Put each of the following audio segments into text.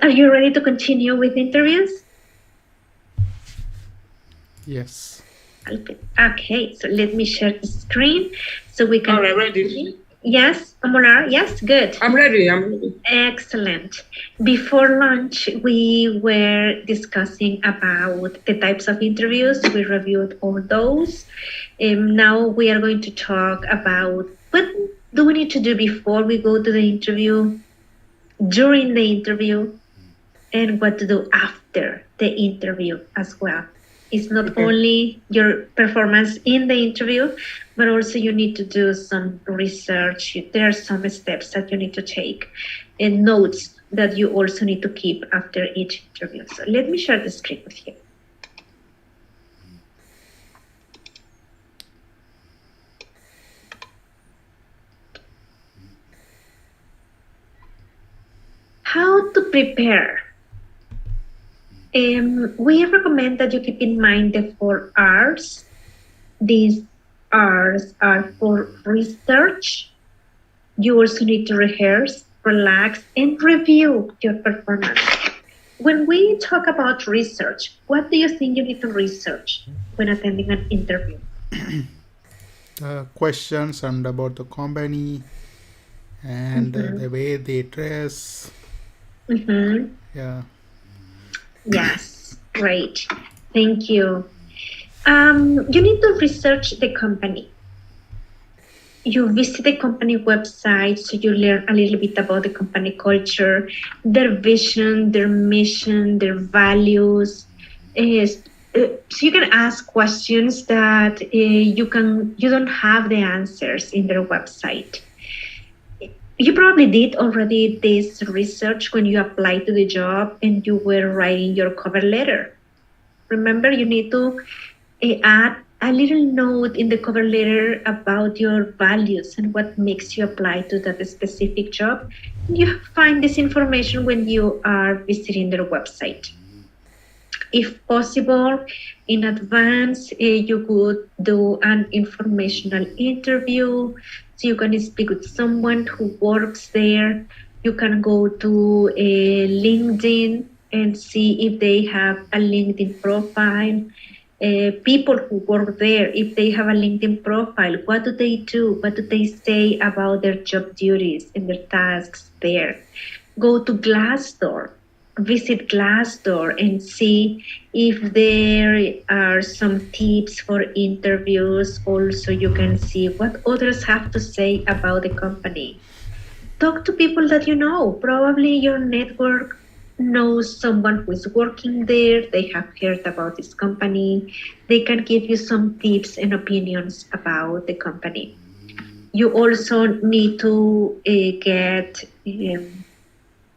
Are you ready to continue with interviews? Yes. Okay, so let me share the screen so we can. All right, ready. Yes, Amolar, yes, good. I'm ready. Excellent. Before lunch, we were discussing about the types of interviews. We reviewed all those. Now we are going to talk about what do we need to do before we go to the interview, during the interview, and what to do after the interview as well. It's not only your performance in the interview, but also you need to do some research. There are some steps that you need to take and notes that you also need to keep after each interview. So let me share the screen with you. How to prepare? We recommend that you keep in mind the 4 R's. These R's are for research. You also need to rehearse, relax, and review your performance. When we talk about research, what do you think you need to research when attending an interview? Questions and about the company and the way they dress. Yeah. Yes, great. Thank you. You need to research the company. You visit the company website so you learn a little bit about the company culture, their vision, their mission, their values. So you can ask questions that you don't have the answers in their website. You probably did already this research when you applied to the job and you were writing your cover letter. Remember, you need to add a little note in the cover letter about your values and what makes you apply to that specific job. You find this information when you are visiting their website. If possible, in advance, you could do an informational interview. So you can speak with someone who works there. You can go to LinkedIn and see if they have a LinkedIn profile. People who work there, if they have a LinkedIn profile, what do they do? What do they say about their job duties and their tasks there? Go to Glassdoor, visit Glassdoor and see if there are some tips for interviews. Also, you can see what others have to say about the company. Talk to people that you know. Probably your network knows someone who is working there. They have heard about this company. They can give you some tips and opinions about the company. You also need to get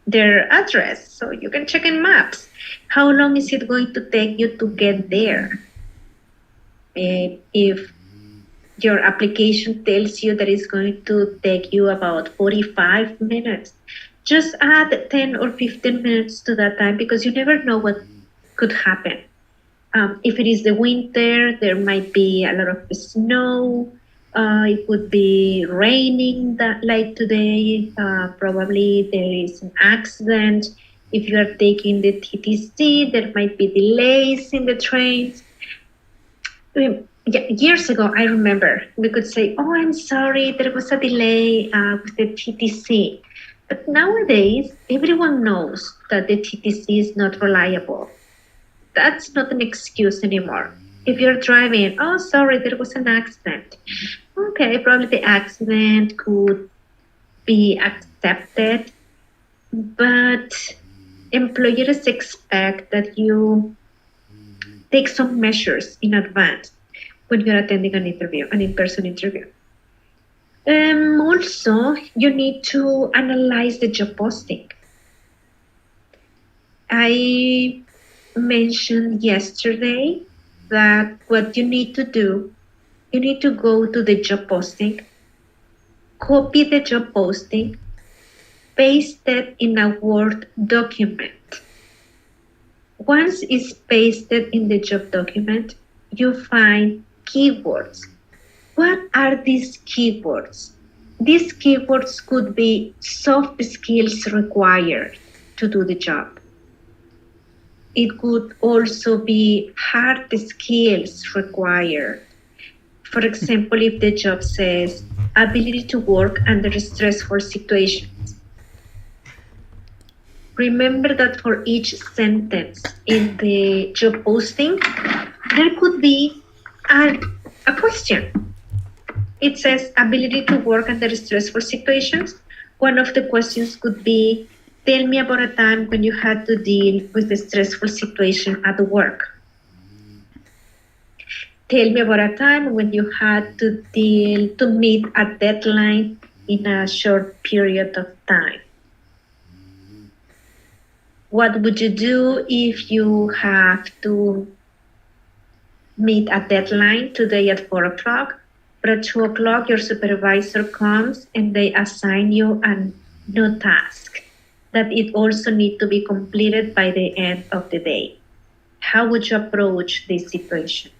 their address so you can check in maps. How long is it going to take you to get there? If your application tells you that it's going to take you about 45 minutes, just add 10 or 15 minutes to that time because you never know what could happen. If it is the winter, there might be a lot of snow. It could be raining like today. Probably there is an accident. If you are taking the TTC, there might be delays in the trains. Years ago, I remember we could say, "Oh, I'm sorry, there was a delay with the TTC." But nowadays, everyone knows that the TTC is not reliable. That's not an excuse anymore. If you're driving, "Oh, sorry, there was an accident." Okay, probably the accident could be accepted, but employers expect that you take some measures in advance when you're attending an interview, an in-person interview. Also, you need to analyze the job posting. I mentioned yesterday that what you need to do, you need to go to the job posting, copy the job posting, paste it in a Word document. Once it's pasted in the job document, you find keywords. What are these keywords? These keywords could be soft skills required. to do the job. It could also be hard skills required. For example, if the job says ability to work under stressful situations. Remember that for each sentence in the job posting, there could be a question. It says ability to work under stressful situations. One of the questions could be, tell me about a time when you had to deal with a stressful situation at work. Tell me about a time when you had to meet a deadline in a short period of time. What would you do if you have to meet a deadline today at 4 o'clock, but at 2 o'clock your supervisor comes and they assign you a new task that it also needs to be completed by the end of the day? How would you approach this situation?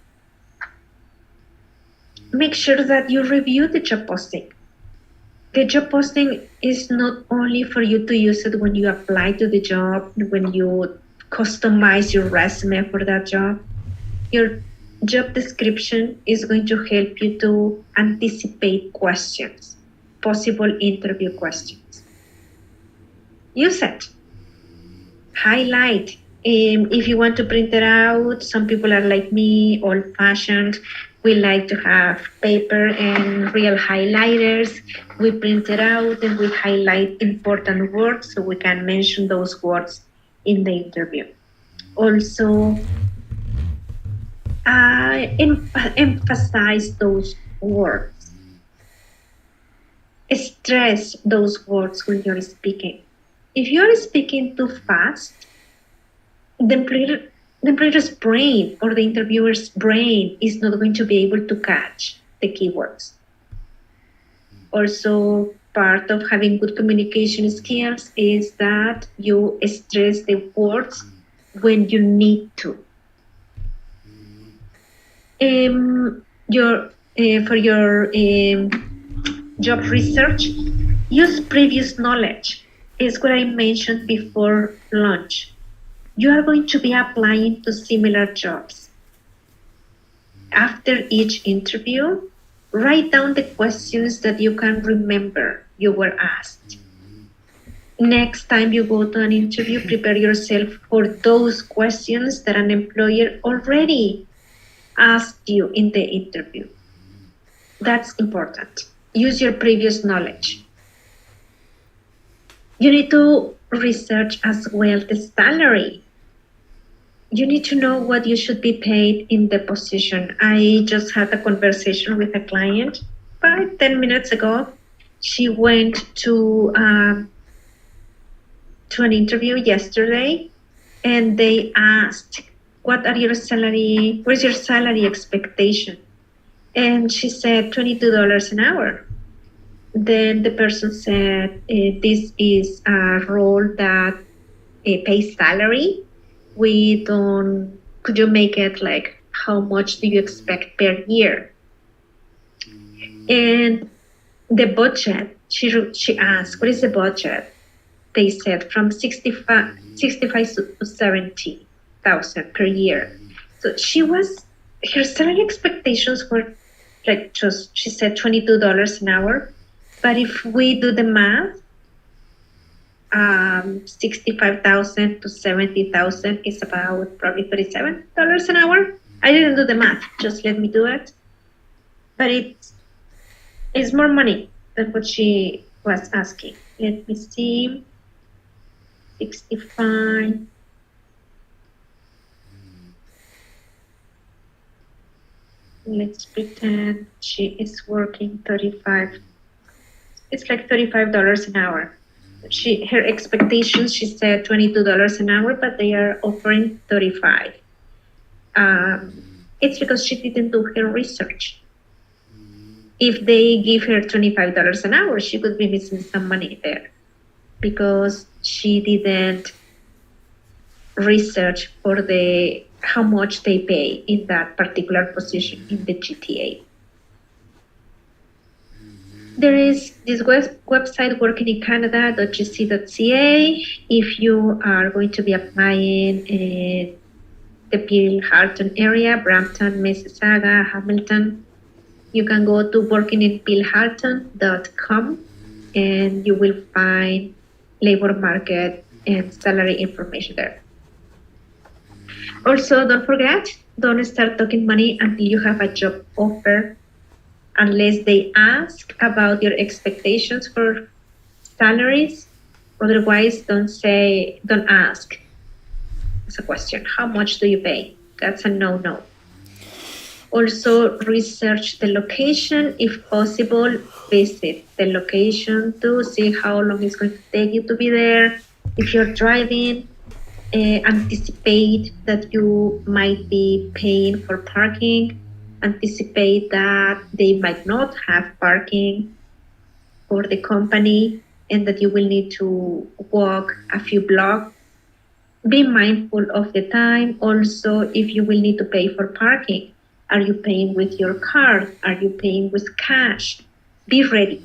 Make sure that you review the job posting. The job posting is not only for you to use it when you apply to the job, when you customize your resume for that job. Your job description is going to help you to anticipate questions, possible interview questions. Use it. Highlight. If you want to print it out, some people are like me, old-fashioned. We like to have paper and real highlighters. We print it out and we highlight important words so we can mention those words in the interview. Also, emphasize those words. Stress those words when you're speaking. If you're speaking too fast, the employer's brain or the interviewer's brain is not going to be able to catch the keywords. Also, part of having good communication skills is that you stress the words when you need to. For your job research, use previous knowledge. Is what I mentioned before lunch. You are going to be applying to similar jobs. After each interview, write down the questions that you can remember you were asked. Next time you go to an interview, prepare yourself for those questions that an employer already asked you in the interview. That's important. Use your previous knowledge. You need to research as well the salary. You need to know what you should be paid in the position. I just had a conversation with a client 5-10 minutes ago. She went to an interview yesterday, and they asked, what is your salary expectation? And she said $22 an hour. Then the person said, this is a role that pays salary. Could you make it like, how much do you expect per year? And the budget, she asked, what is the budget? They said from 65 to 70,000 per year. So her salary expectations were like she said $22 an hour. But if we do the math, 65,000 to 70,000 is about probably $37 an hour. I didn't do the math, just let me do it. But it's more money than what she was asking. Let me see. 65. Let's pretend she is working 35. It's like $35 an hour. Her expectations, she said $22 an hour, but they are offering 35. It's because she didn't do her research. If they give her $25 an hour, she could be missing some money there because she didn't research for how much they pay in that particular position in the GTA. There is this website working in Canada.gc.ca. If you are going to be applying in the Peel Harton area, Brampton, Mississauga, Hamilton, you can go to workinginpeelharton.com and you will find labor market and salary information there. Also, don't forget, don't start talking money until you have a job offer, unless they ask about your expectations for salaries. Otherwise, don't ask. It's a question. How much do you pay? That's a no-no. Also, research the location. If possible, visit the location to see how long it's going to take you to be there. If you're driving, anticipate that you might be paying for parking. Anticipate that they might not have parking for the company and that you will need to walk a few blocks. Be mindful of the time. Also, if you will need to pay for parking, are you paying with your card? Are you paying with cash? Be ready.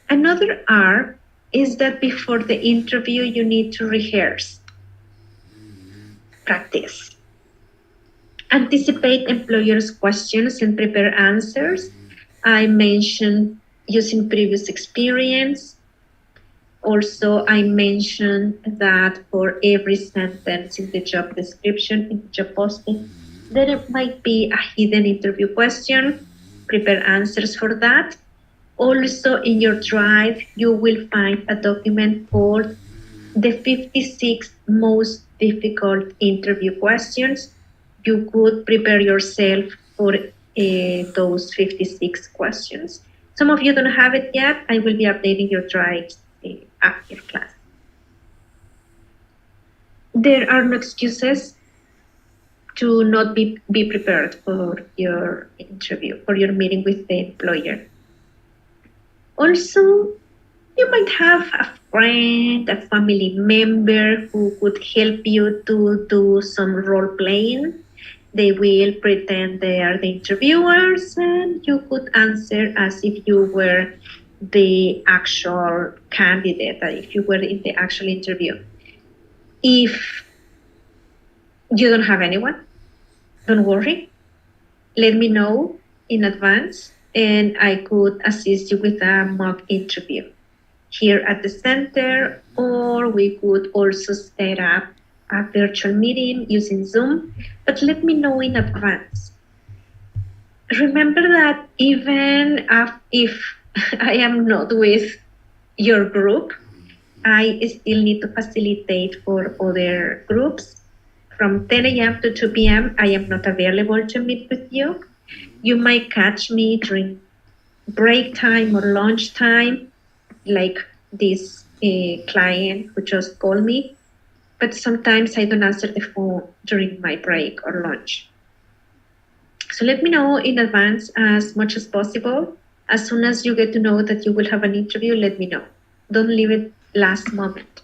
Another R is that before the interview, you need to rehearse, practice. Anticipate employers' questions and prepare answers. I mentioned using previous experience. Also, I mentioned that for every sentence in the job description, in the job posting, there might be a hidden interview question. Prepare answers for that. Also, in your drive, you will find a document called the 56 most difficult interview questions. You could prepare yourself for those 56 questions. Some of you don't have it yet. I will be updating your drives after class. There are no excuses to not be prepared for your interview, for your meeting with the employer. Also, you might have a friend, a family member who could help you to do some role playing. They will pretend they are the interviewers and you could answer as if you were the actual candidate, if you were in the actual interview. If you don't have anyone, don't worry. Let me know in advance and I could assist you with a mock interview here at the center, or we could also set up a virtual meeting using Zoom, but let me know in advance. Remember that even if I am not with your group, I still need to facilitate for other groups. From 10 a.m. to 2 p.m., I am not available to meet with you. You might catch me during break time or lunch time, like this client who just called me, but sometimes I don't answer the phone during my break or lunch. So let me know in advance as much as possible. As soon as you get to know that you will have an interview, let me know. Don't leave it last moment.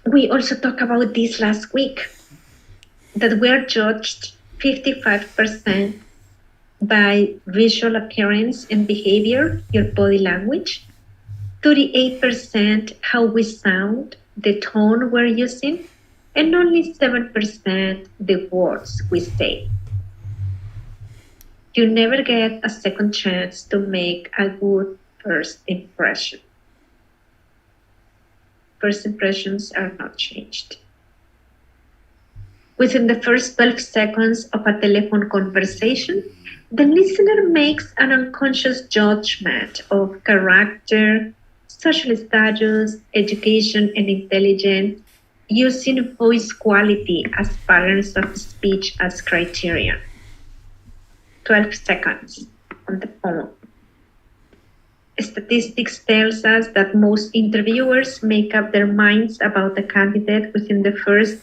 We also talked about this last week, that we are judged 55% by visual appearance and behavior, your body language, 38% how we sound, the tone we're using, and only 7% the words we say. You never get a second chance to make a good first impression. First impressions are not changed. Within the first 12 seconds of a telephone conversation, the listener makes an unconscious judgment of character, social status, education, and intelligence, using voice quality as patterns of speech as criterion. 12 seconds on the phone. Statistics tells us that most interviewers make up their minds about the candidate within the first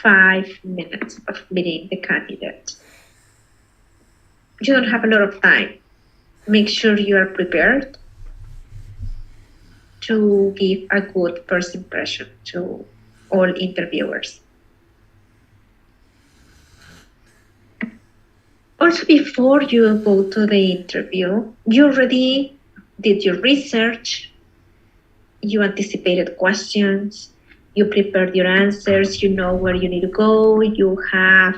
5 minutes of meeting the candidate. You don't have a lot of time. Make sure you are prepared to give a good first impression to all interviewers. Also, before you go to the interview, you already did your research, you anticipated questions, you prepared your answers, you know where you need to go, you have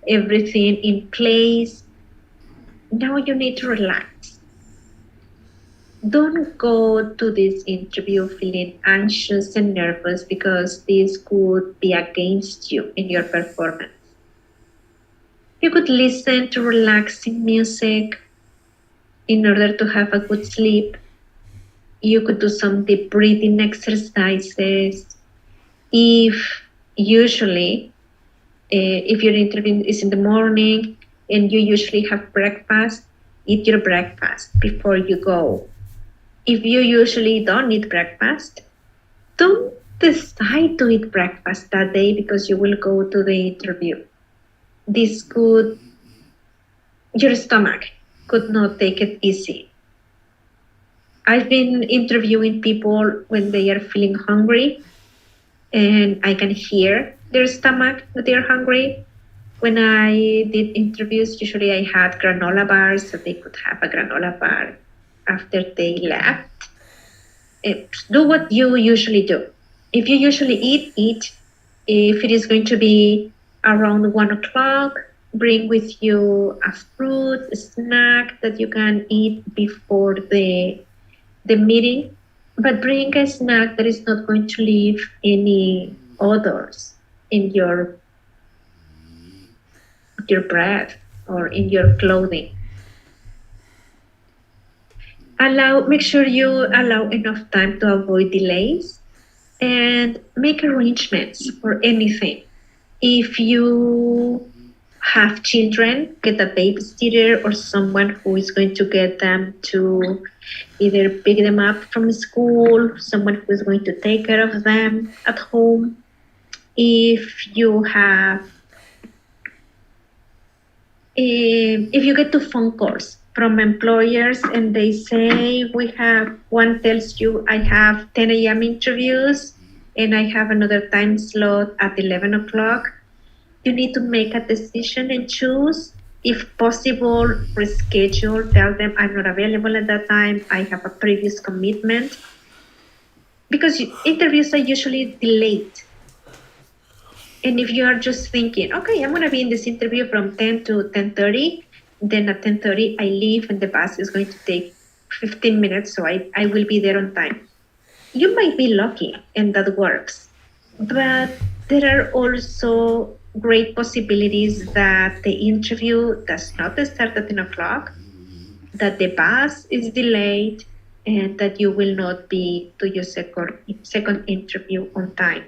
everything in place. Now you need to relax. Don't go to this interview feeling anxious and nervous because this could be against you in your performance. You could listen to relaxing music in order to have a good sleep. You could do some deep breathing exercises. If your interview is in the morning and you usually have breakfast, eat your breakfast before you go. If you usually don't eat breakfast, don't decide to eat breakfast that day because you will go to the interview. Your stomach could not take it easy. I've been interviewing people when they are feeling hungry, and I can hear their stomach that they're hungry. When I did interviews, usually I had granola bars, so they could have a granola bar after they left. Do what you usually do. If you usually eat. If it is going to be around 1 o'clock, bring with you a fruit, a snack that you can eat before the meeting, but bring a snack that is not going to leave any odors in your breath or in your clothing. Make sure you allow enough time to avoid delays and make arrangements for anything. If you have children, get a babysitter or someone who is going to get them to either pick them up from school, someone who is going to take care of them at home. If you get two phone calls from employers and they say one tells you I have 10 a.m. interviews and I have another time slot at 11 o'clock, you need to make a decision and choose. If possible, reschedule, tell them I'm not available at that time, I have a previous commitment. Because interviews are usually delayed. And if you are just thinking, okay, I'm going to be in this interview from 10 to 10:30, then at 10:30 I leave and the bus is going to take 15 minutes, so I will be there on time. You might be lucky and that works. But there are also great possibilities that the interview does not start at 10 o'clock, that the bus is delayed, and that you will not be to your second interview on time.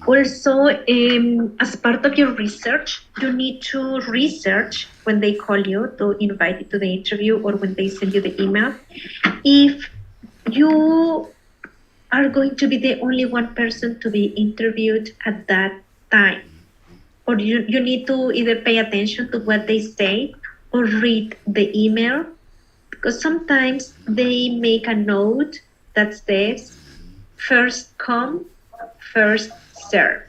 Also, as part of your research, you need to research when they call you to invite you to the interview or when they send you the email. If you are going to be the only one person to be interviewed at that time, or you need to either pay attention to what they say or read the email, because sometimes they make a note that says first come, first serve.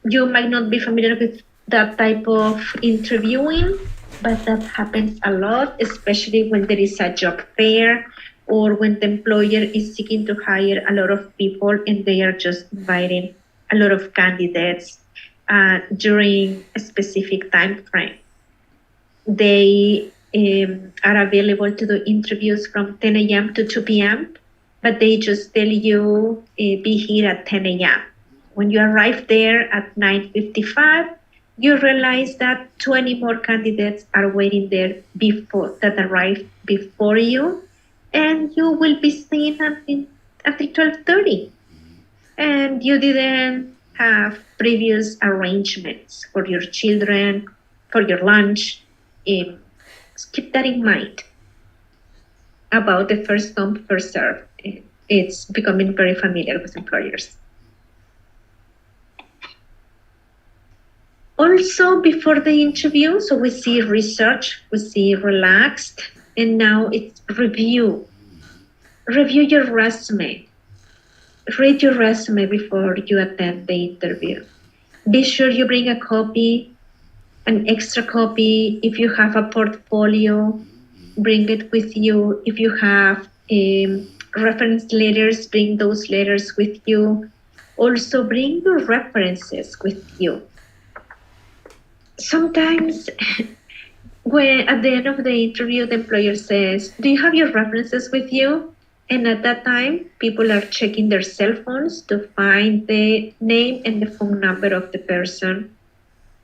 You might not be familiar with that type of interviewing, but that happens a lot, especially when there is a job fair or when the employer is seeking to hire a lot of people and they are just inviting a lot of candidates during a specific time frame. They are available to do interviews from 10 a.m. to 2 p.m., but they just tell you be here at 10 a.m. When you arrive there at 9:55, you realize that 20 more candidates are waiting there that arrived before you, and you will be staying until 12:30. And you didn't have previous arrangements for your children, for your lunch. Keep that in mind about the first come, first serve. It's becoming very familiar with employers. Also, before the interview, so we see research, we see relaxed, and now it's review. Review your resume. Read your resume before you attend the interview. Be sure you bring a copy, an extra copy. If you have a portfolio, bring it with you. If you have reference letters, bring those letters with you. Also, bring your references with you. Sometimes, when at the end of the interview, the employer says, "Do you have your references with you?" And at that time, people are checking their cell phones to find the name and the phone number of the person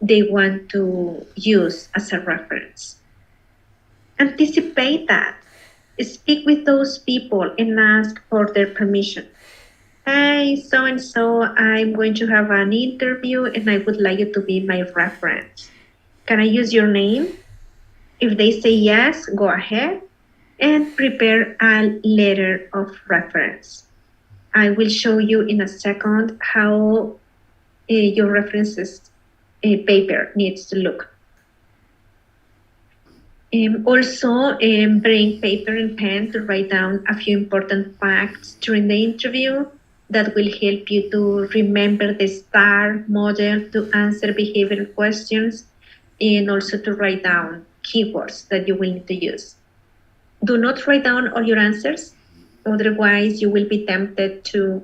they want to use as a reference. Anticipate that. Speak with those people and ask for their permission. "Hey, so and so, I'm going to have an interview and I would like you to be my reference. Can I use your name?" If they say yes, go ahead and prepare a letter of reference. I will show you in a second how your references paper needs to look. Also, bring paper and pen to write down a few important facts during the interview that will help you to remember the STAR model to answer behavioral questions and also to write down keywords that you will need to use. Do not write down all your answers, otherwise you will be tempted to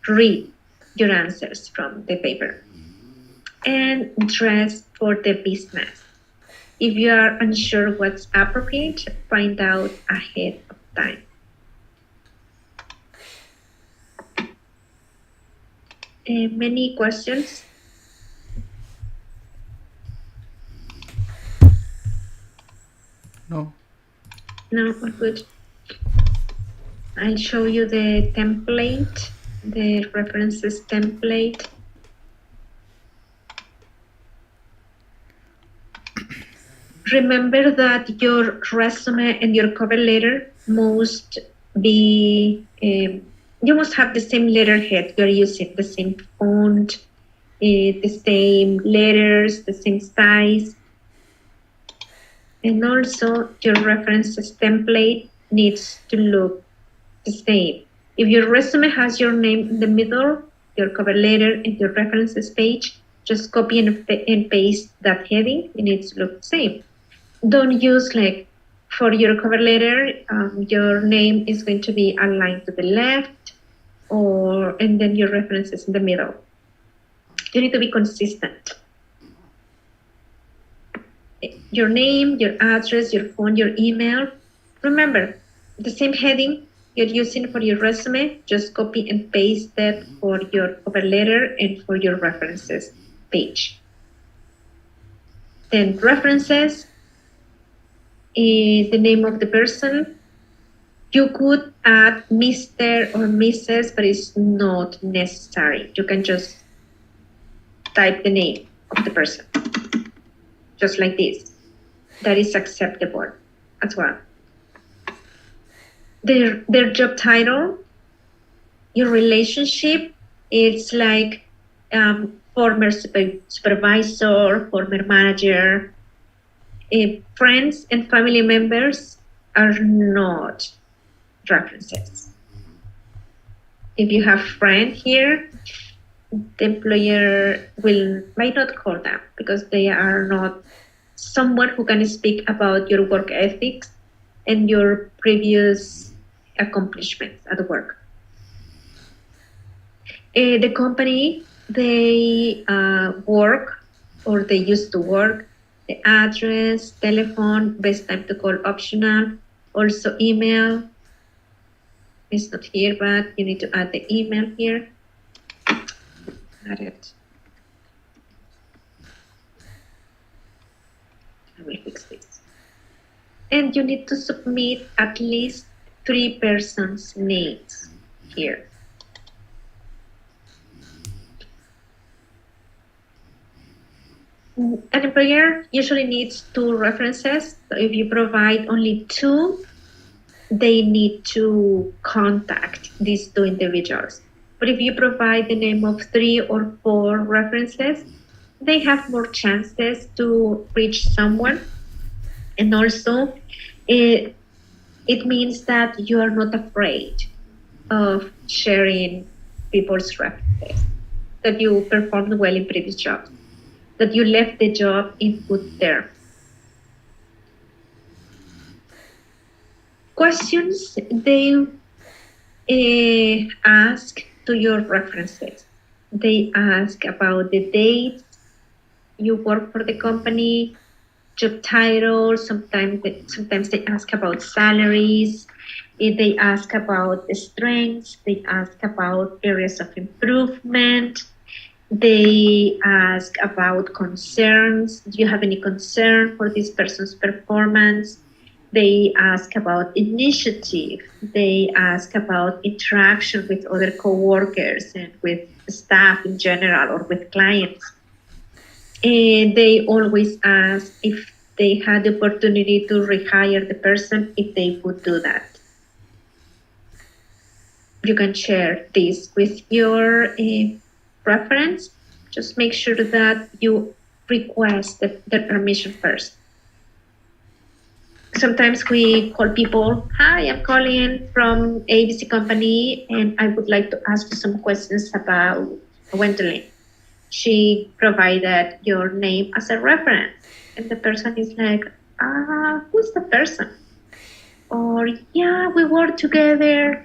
read your answers from the paper. And dress for the business. If you are unsure what's appropriate, find out ahead of time. Many questions? No. No, all good. I'll show you the template, the references template. Remember that your resume and your cover letter must be, you must have the same letterhead you're using, the same font, the same letters, the same size. And also your references template needs to look the same. If your resume has your name in the middle, your cover letter and your references page, just copy and paste that heading. It needs to look the same. Don't use like for your cover letter, your name is going to be aligned to the left and then your references in the middle. You need to be consistent. Your name, your address, your phone, your email. Remember, the same heading you're using for your resume, just copy and paste that for your cover letter and for your references page. Then references, the name of the person. You could add Mr. or Mrs., but it's not necessary. You can just type the name of the person, just like this. That is acceptable as well. Their job title, your relationship, it's like former supervisor, former manager. Friends and family members are not references. If you have friend here, the employer might not call them because they are not someone who can speak about your work ethics and your previous accomplishments at work. The company they work or they used to work, the address, telephone, best time to call optional, also email. It's not here, but you need to add the email here. Add it. I will fix this. And you need to submit at least 3 persons' names here. An employer usually needs 2 references. So if you provide only 2, they need to contact these 2 individuals. But if you provide the name of 3 or 4 references, they have more chances to reach someone. And also, it means that you are not afraid of sharing people's references. that you performed well in previous jobs, that you left the job in good terms. Questions they ask to your references. They ask about the dates you work for the company, job titles. Sometimes they ask about salaries. They ask about the strengths. They ask about areas of improvement. They ask about concerns. Do you have any concern for this person's performance? They ask about initiative. They ask about interaction with other coworkers and with staff in general or with clients. And they always ask if they had the opportunity to rehire the person, if they would do that. You can share this with your reference. Just make sure that you request the permission first. Sometimes we call people, hi, I'm calling from ABC company and I would like to ask you some questions about Gwendolyn. She provided your name as a reference. And the person is like, who's the person? Or, yeah, we worked together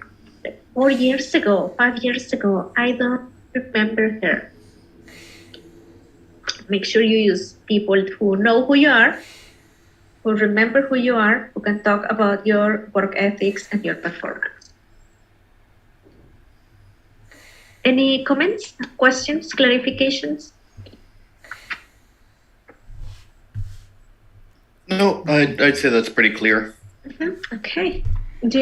4 years ago, 5 years ago. I don't remember her. Make sure you use people who know who you are, who remember who you are, who can talk about your work ethics and your performance. Any comments, questions, clarifications? No, I'd say that's pretty clear. Okay. Do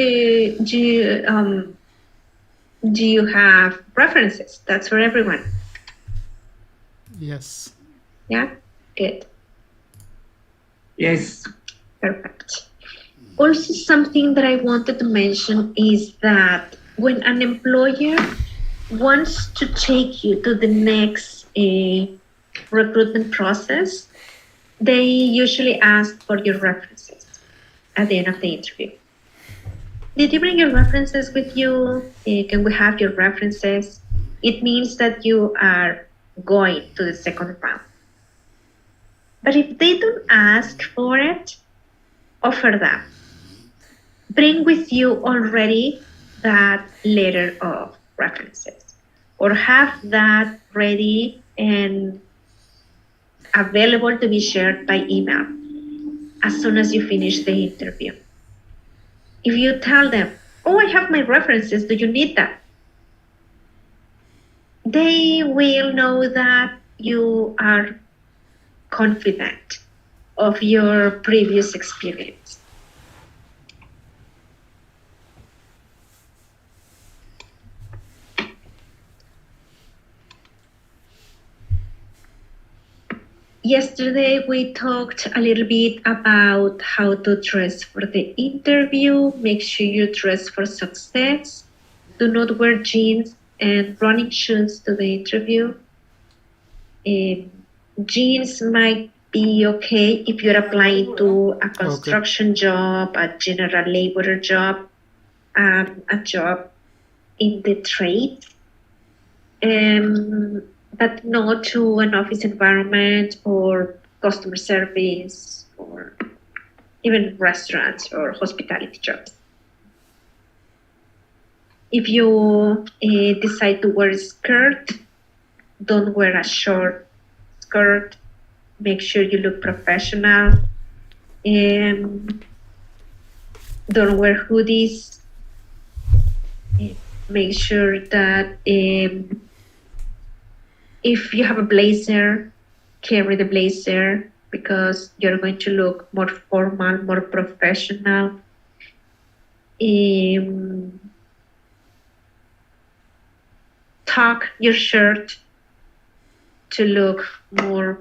you have preferences? That's for everyone. Yes. Yeah, good. Yes. Perfect. Also, something that I wanted to mention is that when an employer wants to take you to the next recruitment process, they usually ask for your references at the end of the interview. Did you bring your references with you? Can we have your references? It means that you are going to the second round. But if they don't ask for it, offer them. Bring with you already that letter of references, or have that ready and available to be shared by email as soon as you finish the interview. If you tell them, oh, I have my references, do you need that? They will know that you are confident of your previous experience. Yesterday, we talked a little bit about how to dress for the interview. Make sure you dress for success. Do not wear jeans and running shoes to the interview. Jeans might be okay if you're applying to a construction job, a general laborer job, a job in the trade. But not to an office environment or customer service or even restaurants or hospitality jobs. If you decide to wear a skirt, don't wear a short skirt. Make sure you look professional. Don't wear hoodies. Make sure that if you have a blazer, carry the blazer because you're going to look more formal, more professional. Tuck your shirt to look more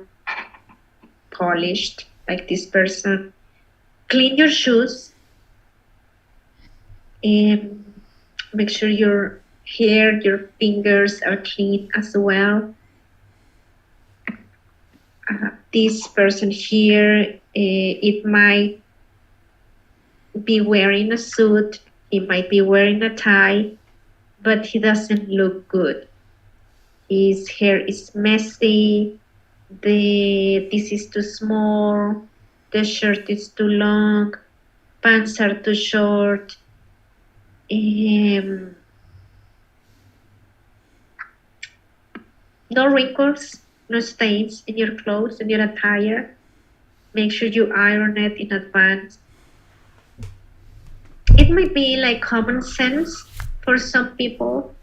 polished, like this person. Clean your shoes. Make sure your hair, your fingers are clean as well. This person here, it might be wearing a suit, he might be wearing a tie, but he doesn't look good. His hair is messy, this is too small, the shirt is too long, pants are too short. No wrinkles, no stains in your clothes, in your attire. Make sure you iron it in advance. It might be like common sense for some people,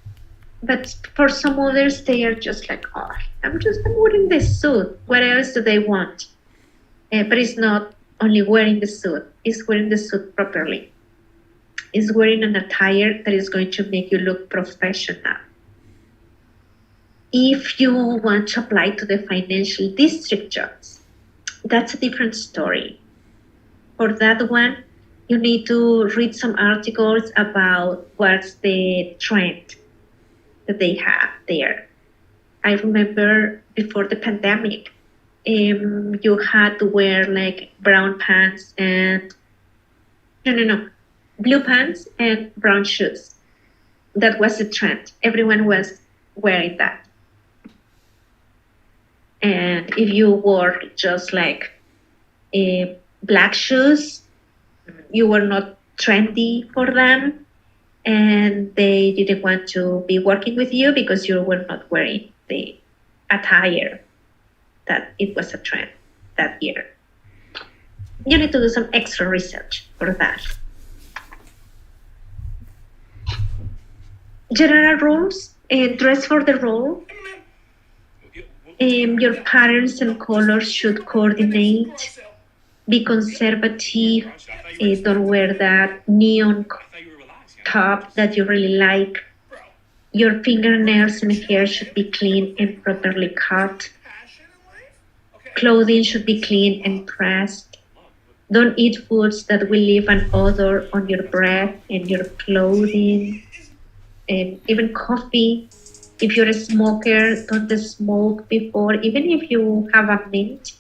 but for some others, they are just like, oh, I'm wearing this suit. What else do they want? But it's not only wearing the suit, it's wearing the suit properly. It's wearing an attire that is going to make you look professional. If you want to apply to the financial district jobs, that's a different story. For that one, you need to read some articles about what's the trend that they have there. I remember before the pandemic, you had to wear like brown pants and blue pants and brown shoes. That was the trend. Everyone was wearing that. And if you wore just like black shoes, you were not trendy for them, and they didn't want to be working with you because you were not wearing the attire that it was a trend that year. You need to do some extra research for that. General rules, dress for the role. Your patterns and colors should coordinate. Be conservative. Don't wear that neon top that you really like. Your fingernails and hair should be clean and properly cut. Clothing should be clean and pressed. Don't eat foods that will leave an odor on your breath and your clothing. And even coffee. If you're a smoker, don't smoke before. Even if you have a mint,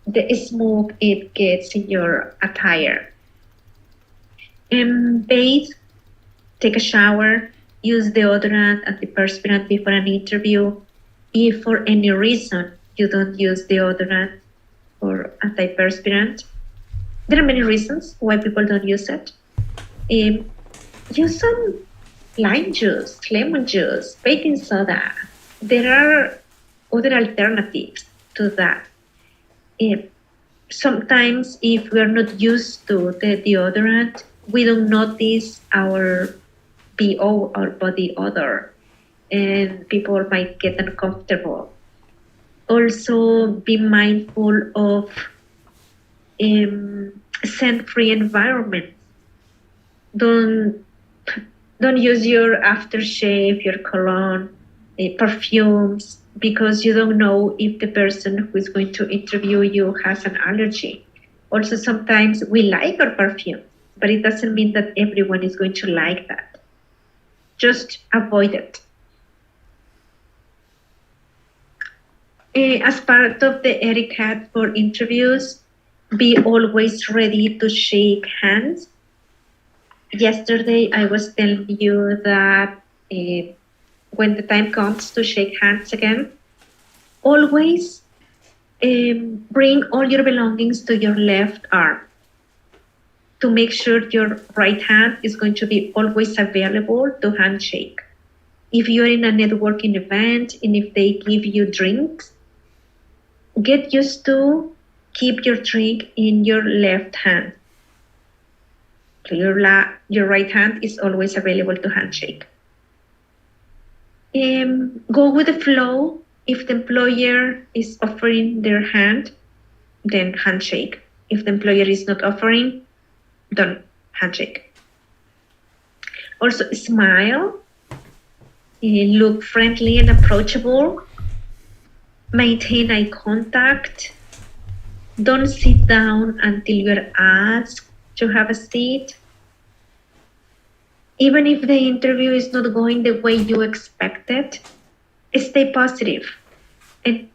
the smoke, it gets in your attire. Bathe, take a shower, use deodorant, antiperspirant before an interview. If for any reason you don't use deodorant or antiperspirant, there are many reasons why people don't use it. Use some lime juice, lemon juice, baking soda. There are other alternatives to that. Sometimes if we're not used to the deodorant, we don't notice our BO, our body odor, and people might get uncomfortable. Also, be mindful of scent-free environment. Don't use your aftershave, your cologne, perfumes, because you don't know if the person who is going to interview you has an allergy. Also, sometimes we like our perfume, but it doesn't mean that everyone is going to like that. Just avoid it. As part of the etiquette for interviews, be always ready to shake hands. Yesterday, I was telling you that when the time comes to shake hands again, always bring all your belongings to your left arm to make sure your right hand is going to be always available to handshake. If you're in a networking event and if they give you drinks, get used to keep your drink in your left hand. Your right hand is always available to handshake. Go with the flow. If the employer is offering their hand, then handshake. If the employer is not offering, don't handshake. Also, smile. Look friendly and approachable. Maintain eye contact. Don't sit down until you're asked to have a seat. Even if the interview is not going the way you expected, stay positive. And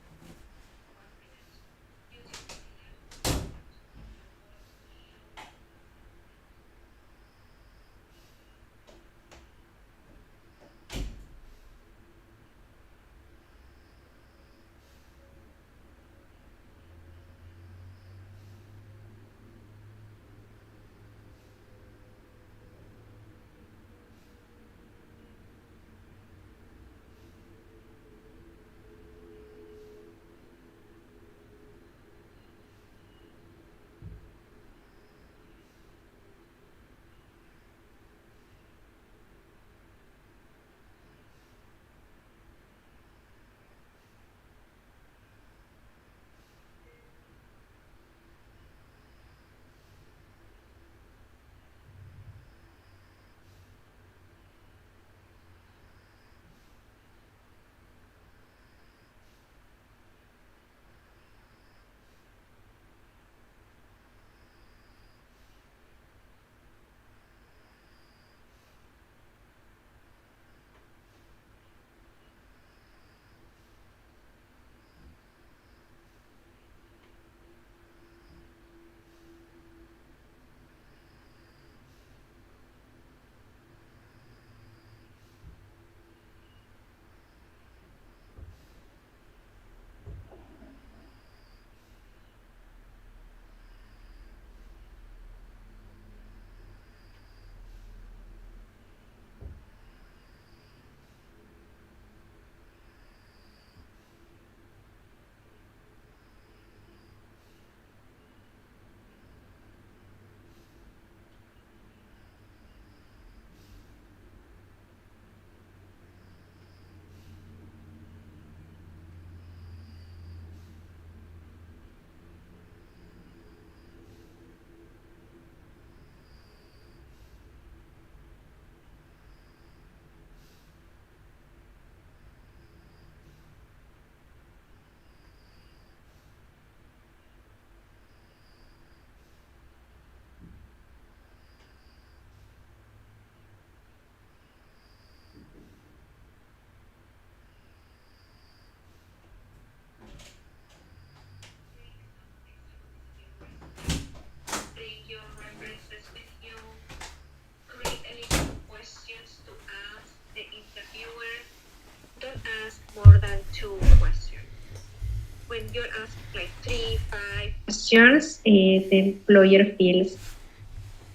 you're asked like 3, 5 questions, the employer feels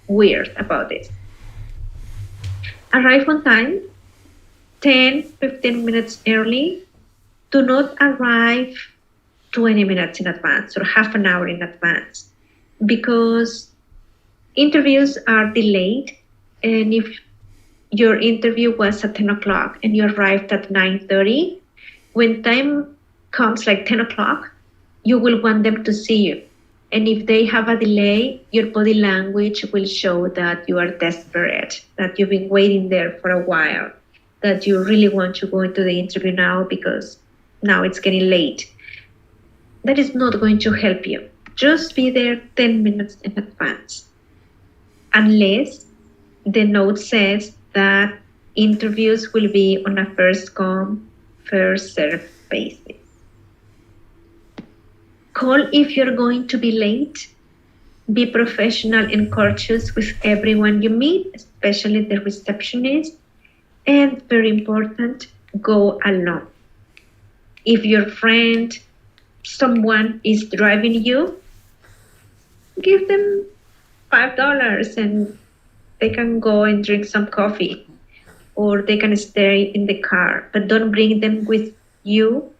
weird about this. Arrive on time, 10, 15 minutes early. Do not arrive 20 minutes in advance or half an hour in advance, because interviews are delayed. And if your interview was at 10 o'clock and you arrived at 9:30, when time comes like 10 o'clock, you will want them to see you. And if they have a delay, your body language will show that you are desperate, that you've been waiting there for a while, that you really want to go into the interview now because now it's getting late. That is not going to help you. Just be there 10 minutes in advance. Unless the note says that interviews will be on a first come, first served basis. Call if you're going to be late. Be professional and courteous with everyone you meet, especially the receptionist. And very important, go alone. If your friend, someone is driving you, give them $5 and they can go and drink some coffee, or they can stay in the car, but don't bring them with you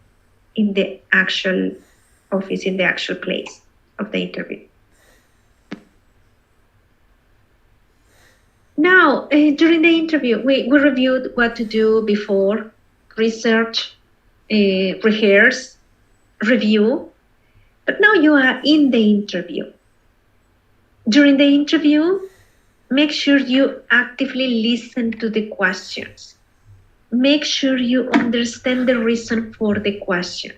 in the actual office, in the actual place of the interview. Now, during the interview, we reviewed what to do before: research, rehearse, review. But now you are in the interview. During the interview, make sure you actively listen to the questions. Make sure you understand the reason for the question.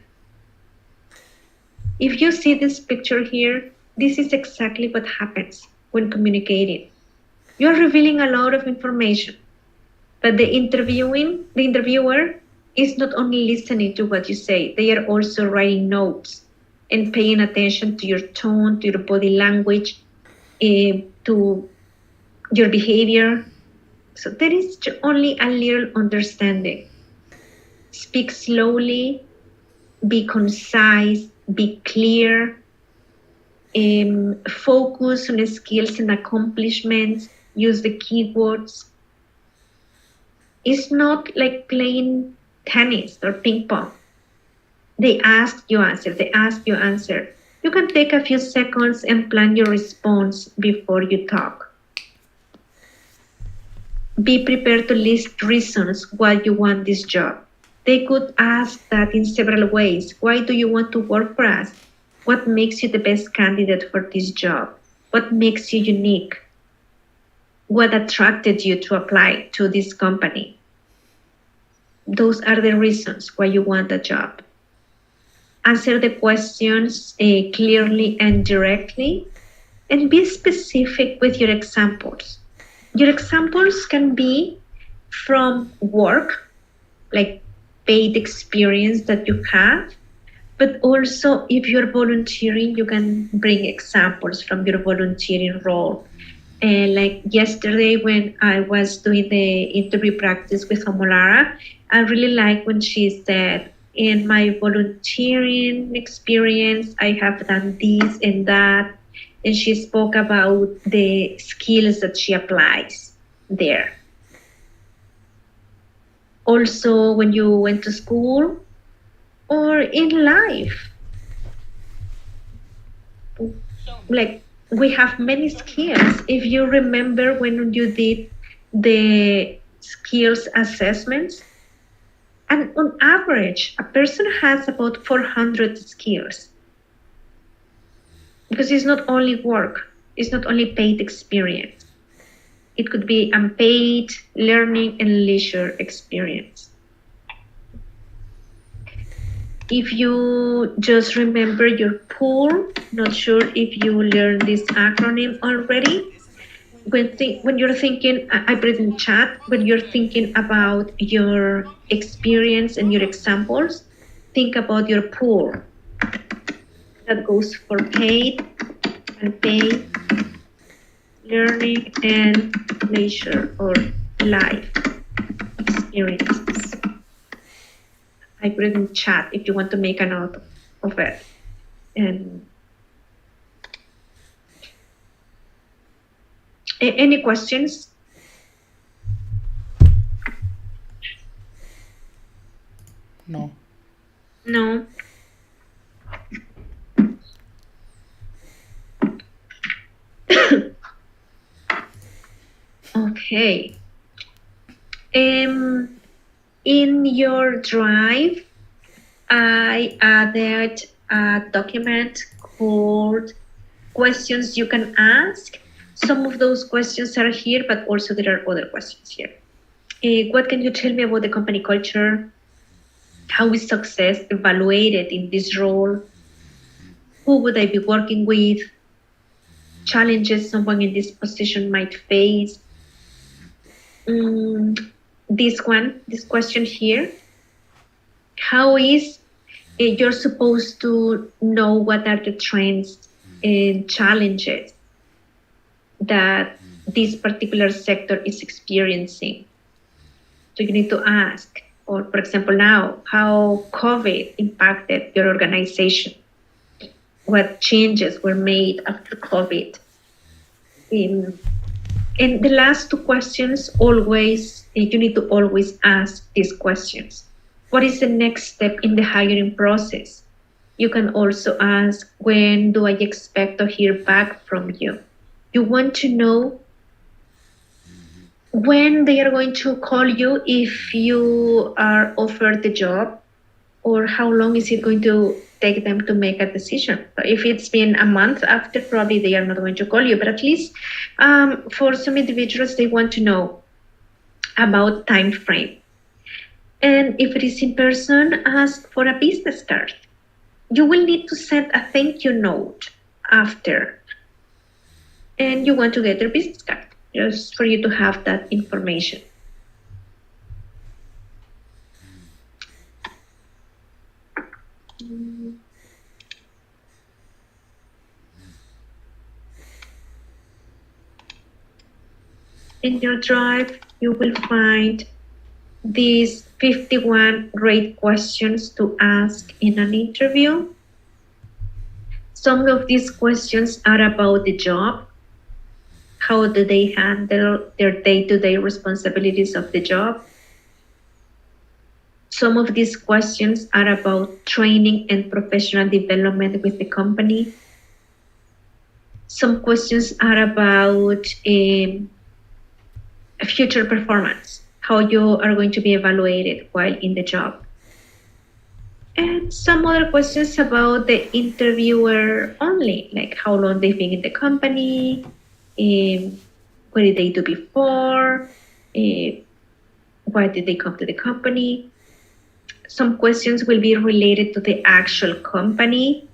If you see this picture here, this is exactly what happens when communicating. You are revealing a lot of information, but the interviewer is not only listening to what you say, they are also writing notes and paying attention to your tone, to your body language, to your behavior. So there is only a little understanding. Speak slowly, be concise, be clear, focus on skills and accomplishments, use the keywords. It's not like playing tennis or ping pong. They ask, you answer, they ask, you answer. You can take a few seconds and plan your response before you talk. Be prepared to list reasons why you want this job. They could ask that in several ways. Why do you want to work for us? What makes you the best candidate for this job? What makes you unique? What attracted you to apply to this company? Those are the reasons why you want a job. Answer the questions clearly and directly, and be specific with your examples. Your examples can be from work, like paid experience that you have, but also if you're volunteering, you can bring examples from your volunteering role. Like yesterday when I was doing the interview practice with Homolara, I really like when she said, in my volunteering experience, I have done this and that. And she spoke about the skills that she applies there. Also, when you went to school or in life, like we have many skills. If you remember when you did the skills assessments, and on average, a person has about 400 skills. Because it's not only work, it's not only paid experience. It could be unpaid, learning, and leisure experience. If you just remember your pool, not sure if you learned this acronym already. When you're thinking, I put it in chat, when you're thinking about your experience and your examples, think about your pool. That goes for paid, unpaid, learning, and leisure or life experiences. I put it in chat if you want to make a note of it. And any questions? No. No. Okay. In your drive, I added a document called questions you can ask. Some of those questions are here, but also there are other questions here. What can you tell me about the company culture? How is success evaluated in this role? Who would I be working with? Challenges someone in this position might face. This question here. How is you're supposed to know what are the trends and challenges that this particular sector is experiencing? So you need to ask, or for example, now, how COVID impacted your organization? What changes were made after COVID? In the last two questions, always, you need to always ask these questions. What is the next step in the hiring process? You can also ask, when do I expect to hear back from you? You want to know when they are going to call you if you are offered the job, or how long is it going to take them to make a decision. If it's been a month after, probably they are not going to call you, but at least for some individuals, they want to know about time frame. And if it is in person, ask for a business card. You will need to send a thank you note after, and you want to get their business card just for you to have that information. In your drive, you will find these 51 great questions to ask in an interview. Some of these questions are about the job. How do they handle their day-to-day responsibilities of the job? Some of these questions are about training and professional development with the company. Some questions are about future performance, how you are going to be evaluated while in the job. And some other questions about the interviewer only, like how long they've been in the company, what did they do before, why did they come to the company. Some questions will be related to the actual company.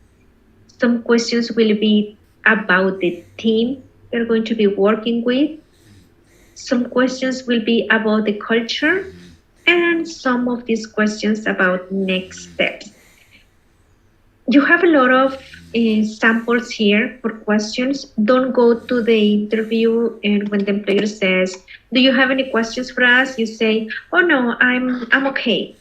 Some questions will be about the team you're going to be working with. Some questions will be about the culture, and some of these questions about next steps. You have a lot of samples here for questions. Don't go to the interview and when the employer says, do you have any questions for us? You say, oh no, I'm okay.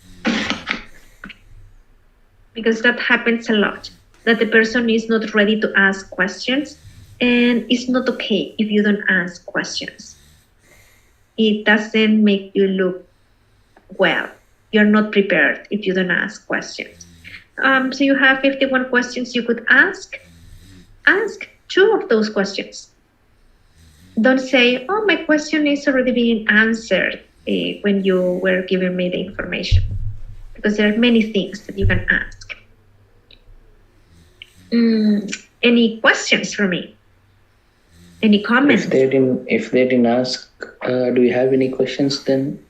Because that happens a lot, that the person is not ready to ask questions, and it's not okay if you don't ask questions. It doesn't make you look well. You're not prepared if you don't ask questions. So you have 51 questions you could ask. Ask 2 of those questions. Don't say, oh, my question is already being answered when you were giving me the information, because there are many things that you can ask. Any questions for me? Any comments? If they didn't ask, do you have any questions then?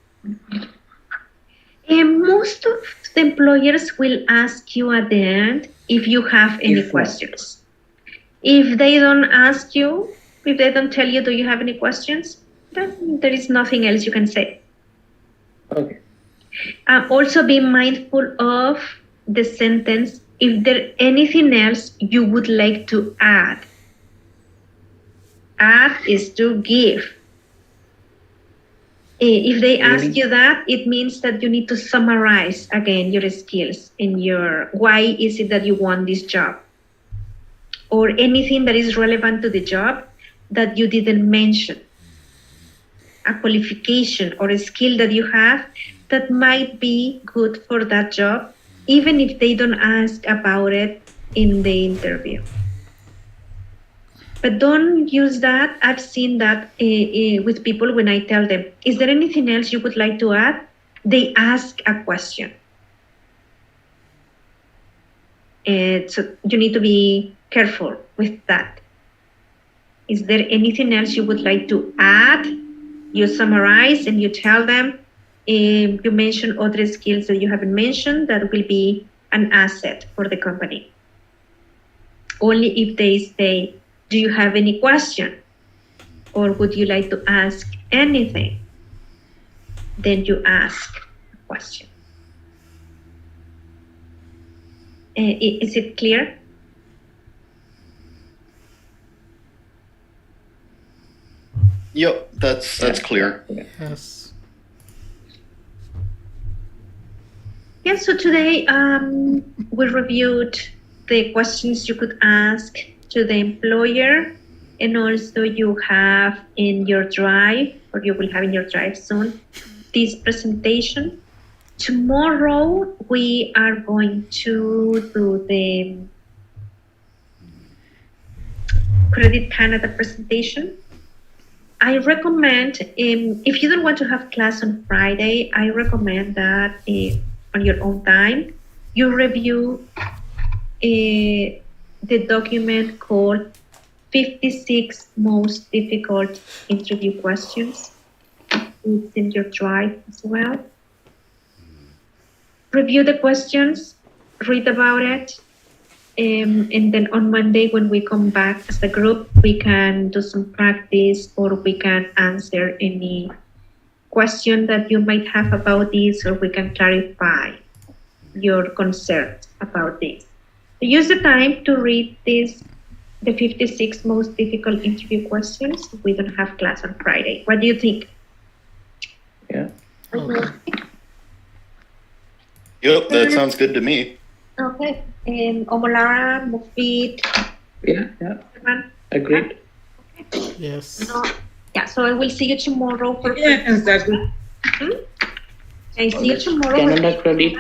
Most of the employers will ask you at the end if you have any questions. If they don't ask you, if they don't tell you, do you have any questions? Then there is nothing else you can say. Okay. Also be mindful of the sentence, if there anything else you would like to add. Add is to give. If they ask you that, it means that you need to summarize again your skills and your why is it that you want this job. or anything that is relevant to the job that you didn't mention. A qualification or a skill that you have that might be good for that job, even if they don't ask about it in the interview. But don't use that. I've seen that with people when I tell them, is there anything else you would like to add? They ask a question. So you need to be careful with that. Is there anything else you would like to add? You summarize and you tell them, you mention other skills that you haven't mentioned that will be an asset for the company. Only if they say, do you have any question? Or would you like to ask anything? Then you ask a question. Is it clear? Yep, that's clear. Yes. Yeah, so today we reviewed the questions you could ask to the employer, and also you have in your drive, or you will have in your drive soon, this presentation. Tomorrow we are going to do the Credit Canada presentation. I recommend, if you don't want to have class on Friday, I recommend that on your own time, you review the document called 56 Most Difficult Interview Questions. It's in your drive as well. Review the questions, read about it, and then on Monday when we come back as a group, we can do some practice, or we can answer any question that you might have about this, or we can clarify your concerns about this. Use the time to read the 56 most difficult interview questions. We don't have class on Friday. What do you think? Yeah. Okay. Yep, that sounds good to me. Okay. Omolara, Mufid. Yeah. Agreed. Yes. No. Yeah, so I will see you tomorrow for Yes, that's good. I see you tomorrow. Canada credit.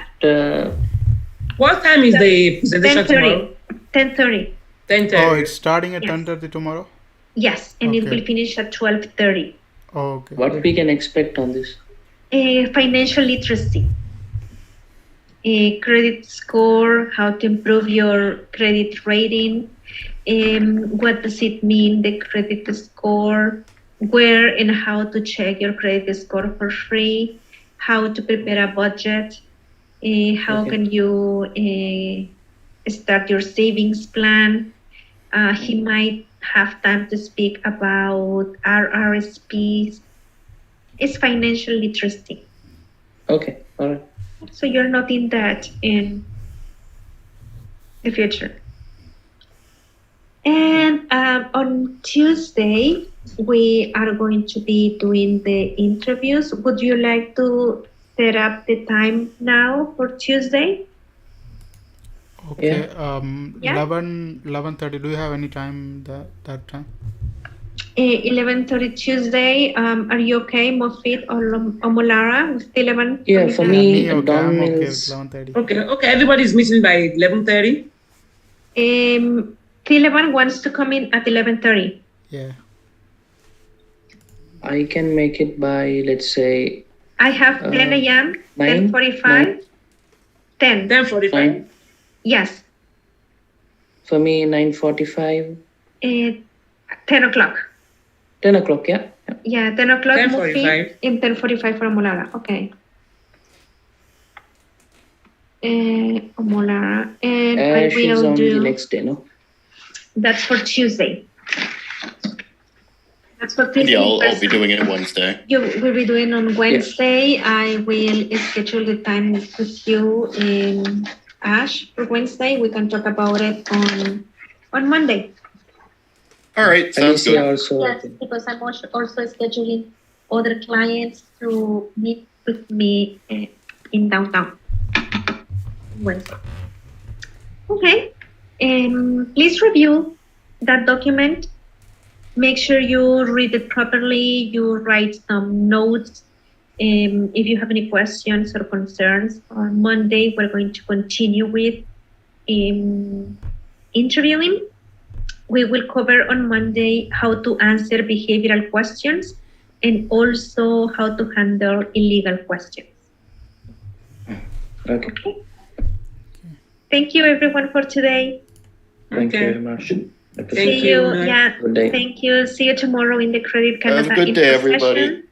What time is the presentation tomorrow? 10:30. 10:30. Oh, it's starting at Yes. 10:30 tomorrow? Yes, and it Okay. will finish at 12:30. Oh, okay. What we can expect on this? Financial literacy. Credit score, how to improve your credit rating. What does it mean, the credit score? Where and how to check your credit score for free? How to prepare a budget? How Okay. can you start your savings plan? He might have time to speak about RRSPs. It's financial literacy. Okay. All right. So you're not in debt in the future. And on Tuesday, we are going to be doing the interviews. Would you like to set up the time now for Tuesday? Okay. Yeah. 11:30. Do you have any time that time? 11:30 Tuesday. Are you okay, Mofit or Omolara? With 11? Yeah, for Yeah, me, okay. Don I'm okay with is 11:30. Okay. Everybody's meeting by 11:30. Philemon wants to come in at 11:30. Yeah. I can make it by, let's say, I have 10 a.m., 9, 10:45, 10. 10:45. fine. Yes, For me, 9:45, 10 o'clock. 10 o'clock, yeah. Yeah, 10 o'clock 10:45. and 10:45 for Molara. Okay. Molara. And I She's will on the do, next day, no? that's for Tuesday. That's for Tuesday. Yeah, I'll be doing it Wednesday. You will be doing on Wednesday. I will schedule the time with you in Ash for Wednesday. We can talk about it on Monday. All right, sounds Alicia good. also. Yes, because I'm also scheduling other clients to meet with me in downtown Wednesday. Okay, please review that document. Make sure you read it properly, you write some notes. If you have any questions or concerns, on Monday, we're going to continue with interviewing. We will cover on Monday how to answer behavioral questions and also how to handle illegal questions. Okay. Thank you everyone for today. Thank you Okay. very much. Thank See you. you. Yeah. Good day. Thank you. See you tomorrow in the Credit Have a Canada good day, info everybody. session.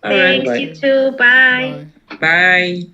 All right. Thanks, you too. Bye. Bye. Bye.